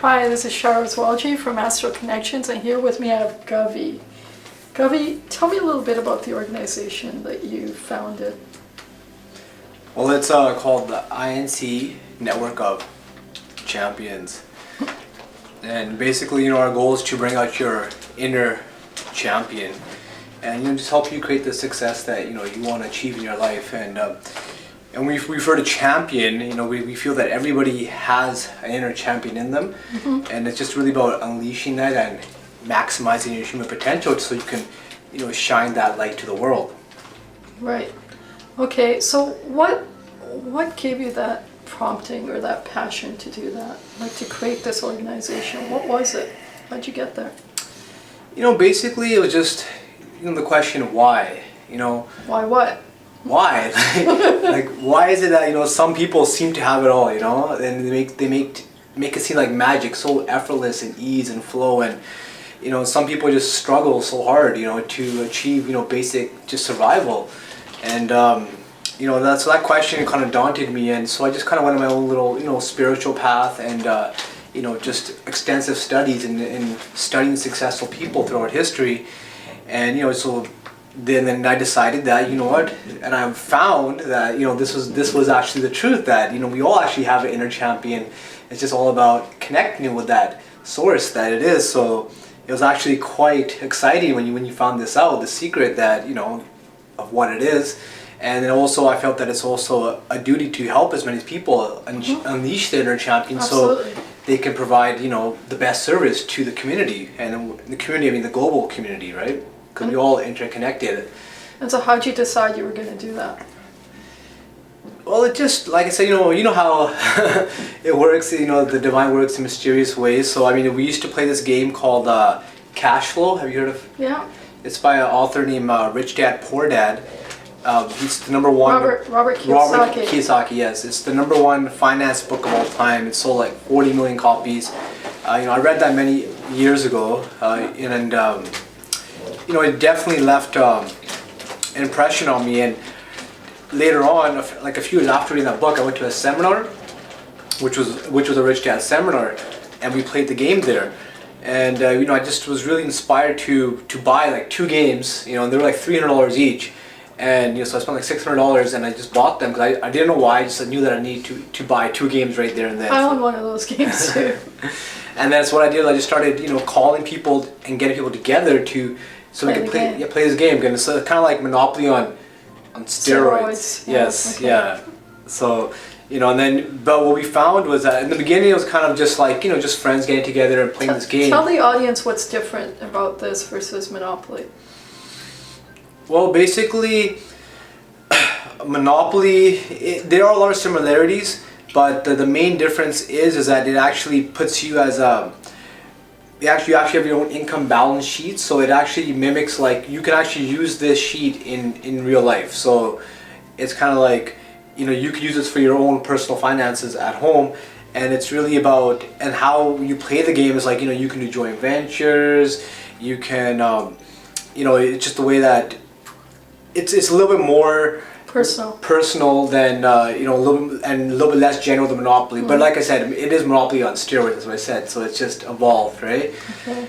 Hi, this is Sharazwalji from Astral Connections, and here with me I have Guvy. Guvy, tell me a little bit about the organization that you founded. Well, it's called the INC Network of Champions. And basically, our goal is to bring out your inner champion and just help you create the success that you want to achieve in your life. And we refer to champion, we feel that everybody has an inner champion in them. And it's just really about unleashing that and maximizing your human potential so you can, shine that light to the world. Right. Okay, so what gave you that prompting or that passion to do that? Like to create this organization? What was it? How'd you get there? Basically it was just, the question of why, Why what? Why? like why is it that some people seem to have it all, and they make it seem like magic, so effortless and ease and flow, and some people just struggle so hard to achieve basic just survival, and that question kind of daunted me, and so I just kind of went on my own little spiritual path, and just extensive studies in studying successful people throughout history, and so then I decided that and I found that this was actually the truth, that we all actually have an inner champion. It's just all about connecting with that source that it is. So it was actually quite exciting when you found this out, the secret that of what it is. And then also I felt that it's also a duty to help as many people unleash their inner champion. Absolutely. So they can provide the best service to the community, and the community, I mean the global community, right? Because we're all interconnected. And so how'd you decide you were going to do that? Well, it just, like I said, you know how it works, the divine works in mysterious ways. So, I mean, we used to play this game called Cashflow. Have you heard of? Yeah. It's by an author named Rich Dad, Poor Dad. He's the number one... Robert Kiyosaki. Robert Kiyosaki, yes. It's the number one finance book of all time. It sold like 40 million copies. I read that many years ago, it definitely left an impression on me. And later on, like a few years after reading that book, I went to a seminar, which was a Rich Dad seminar, and we played the game there. And I just was really inspired to buy like 2 games, and they were like $300 each. And so I spent like $600, and I just bought them because I didn't know why. I knew that I needed to buy 2 games right there and then. I own one of those games too. And that's what I did. I just started, calling people and getting people together so we could play this game. And so it's kind of like Monopoly on steroids. Yes, okay. Yeah. So, and then, but what we found was that in the beginning it was kind of just like, just friends getting together and playing this game. Tell the audience what's different about this versus Monopoly. Well, basically, Monopoly, there are a lot of similarities, but the main difference is that it actually puts you as you actually have your own income balance sheet, so it actually mimics, like, you can actually use this sheet in real life. So it's kind of like, you could use this for your own personal finances at home, and it's really about, and how you play the game is like, you can do joint ventures, you can, it's just the way that it's a little bit more personal than a little bit less general than Monopoly. But like I said, it is Monopoly on steroids, as I said. So it's just evolved, right? Okay.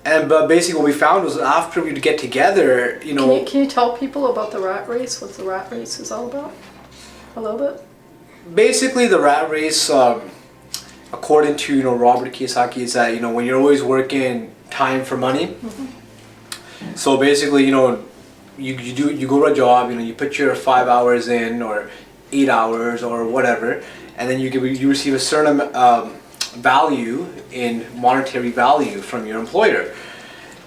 But basically, what we found was after we'd get together, Can you tell people about the rat race? What the rat race is all about? A little bit. Basically, the rat race, according to Robert Kiyosaki, is that when you're always working time for money. So basically, you go to a job, you put your 5 hours in, or 8 hours, or whatever, and then you receive a certain value in monetary value from your employer,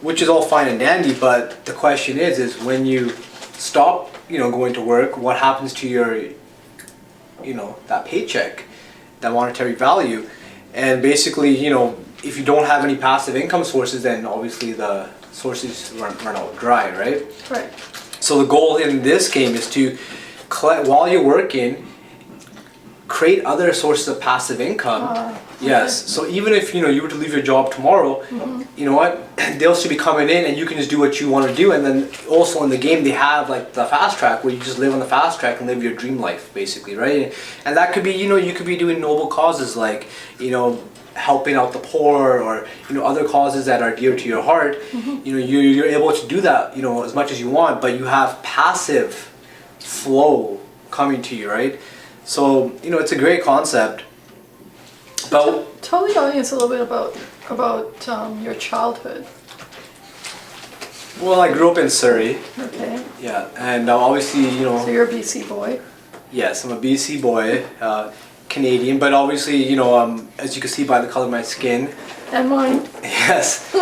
which is all fine and dandy. But the question is when you stop, going to work, what happens to your, that paycheck, that monetary value? And basically, if you don't have any passive income sources, then obviously the sources run out dry, right? Right. So the goal in this game is to collect, while you're working, create other sources of passive income. Okay. Yes. So even if you were to leave your job tomorrow, you know what, they'll still be coming in, and you can just do what you want to do. And then also in the game they have like the fast track where you just live on the fast track and live your dream life, basically, right? And that could be you could be doing noble causes like helping out the poor, or other causes that are dear to your heart. You're able to do that as much as you want, but you have passive flow coming to you, right? So it's a great concept. But Tell the audience a little bit about your childhood. well, I grew up in Surrey. Okay. Yeah, and obviously So you're a BC boy. yes, I'm a BC boy, Canadian, but obviously as you can see by the color of my skin, And mine. yes,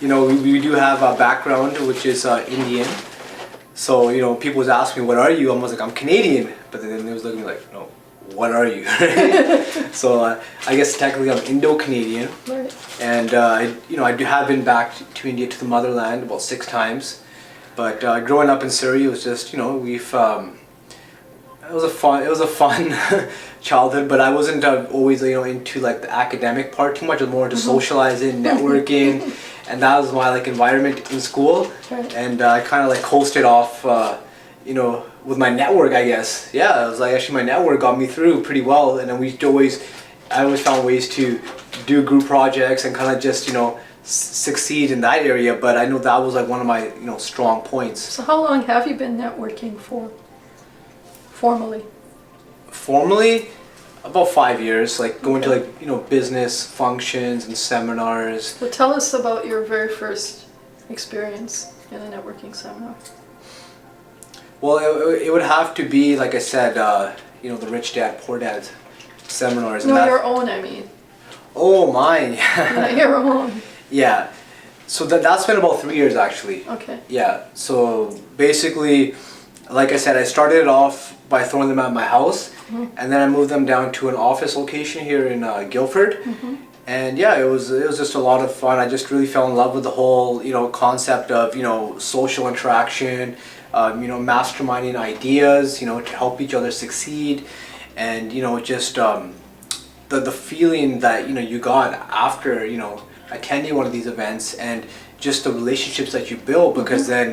we do have a background which is Indian. So people was asking me, what are you? I was like, I'm Canadian, but then they was looking at me like, no, what are you? So I guess technically I'm Indo-Canadian, Right. and I do have been back to India, to the motherland, about 6 times. But growing up in Surrey, it was just we've it was a fun childhood, but I wasn't always into like the academic part too much. I was more into socializing, networking, and that was my like environment in school. Right. And I kind of like coasted off, with my network, I guess. Yeah, it was like actually my network got me through pretty well, and then I always found ways to do group projects and kind of just succeed in that area. But I know that was like one of my strong points. So how long have you been networking for? Formally? Formally, about 5 years, like going to like business functions and seminars. So tell us about your very first experience in a networking seminar. Well, it would have to be, like I said, the Rich Dad Poor Dad seminars. No, your own, I mean. Oh, mine. Yeah, your own. Yeah. So that's been about 3 years actually. Okay. Yeah. So basically, like I said, I started it off by throwing them at my house, and then I moved them down to an office location here in Guildford. And yeah, it was just a lot of fun. I just really fell in love with the whole concept of social interaction, masterminding ideas, to help each other succeed, and just the feeling that you got after attending one of these events, and just the relationships that you build, because then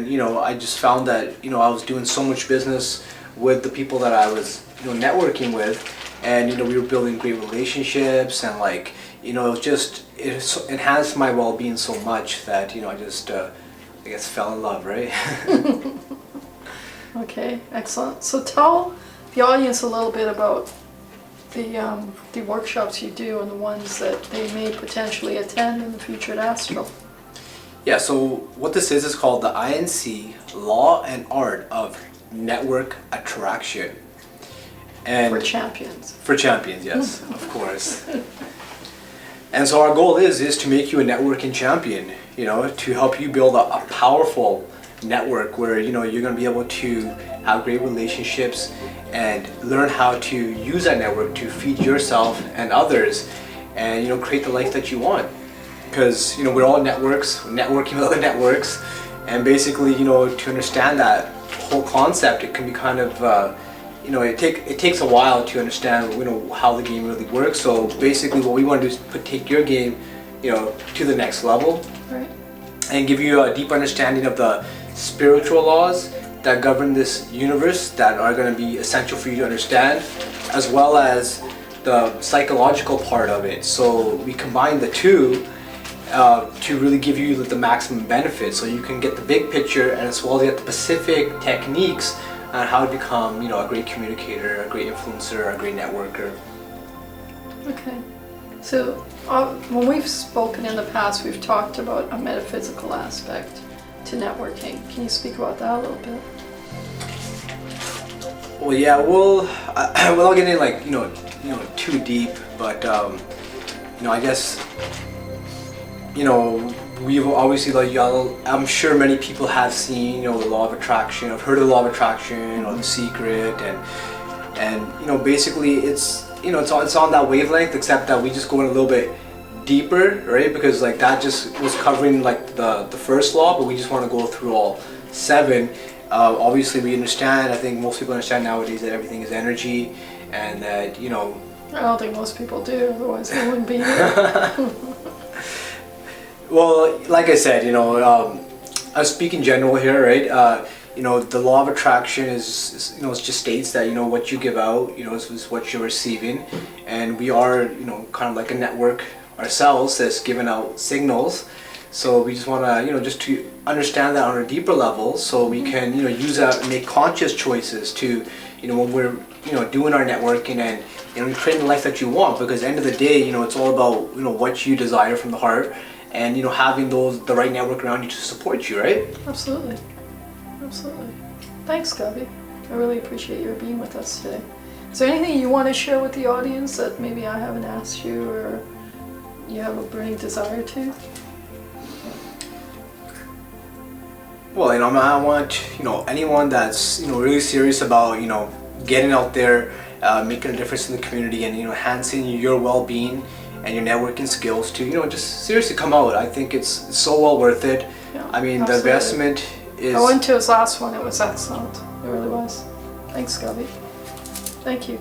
I just found that I was doing so much business with the people that I was networking with, and we were building great relationships, and like it enhanced my well-being so much that I just I guess fell in love, right? Okay, excellent. So tell the audience a little bit about the workshops you do and the ones that they may potentially attend in the future at Astral. Yeah, so what this is called the INC, Law and Art of Network Attraction. And For champions. For champions, yes, of course. And so our goal is to make you a networking champion, to help you build a powerful network where you're going to be able to have great relationships and learn how to use that network to feed yourself and others, and create the life that you want. Because we're all networks, networking with other networks, and basically to understand that whole concept, it can be kind of it takes a while to understand how the game really works. So basically what we want to do is take your game to the next level, Right. and give you a deep understanding of the spiritual laws that govern this universe that are going to be essential for you to understand, as well as the psychological part of it. So we combine the two to really give you the maximum benefit, so you can get the big picture, and as well as get the specific techniques on how to become a great communicator, a great influencer, a great networker. Okay. So when we've spoken in the past, we've talked about a metaphysical aspect to networking. Can you speak about that a little bit? Well, yeah, without getting like too deep, but I guess we've obviously I'm sure many people have seen the law of attraction, have heard of the law of attraction or The Secret, and basically it's it's on that wavelength, except that we just go in a little bit deeper, right? Because like that just was covering like the first law, but we just want to go through all 7, Obviously, we understand. I think most people understand nowadays that everything is energy, and that I don't think most people do, otherwise they wouldn't be here. Well, like I said, I speak in general here, right? The law of attraction it just states that what you give out, is what you're receiving, and we are, kind of like a network ourselves that's giving out signals. So we just want to, just to understand that on a deeper level, so we can, use that and make conscious choices to, when we're, doing our networking and, creating the life that you want. Because at the end of the day, it's all about, what you desire from the heart, and having the right network around you to support you, right? Absolutely. Absolutely. Thanks, Gubby. I really appreciate your being with us today. Is there anything you want to share with the audience that maybe I haven't asked you, or you have a burning desire to? Well, I want, anyone that's, really serious about, getting out there, making a difference in the community, and, enhancing your well-being and your networking skills to, just seriously come out. I think it's so well worth it. Yeah, I mean, absolutely. the investment is... I went to his last one, it was excellent. It really was. Thanks, Gubby. Thank you.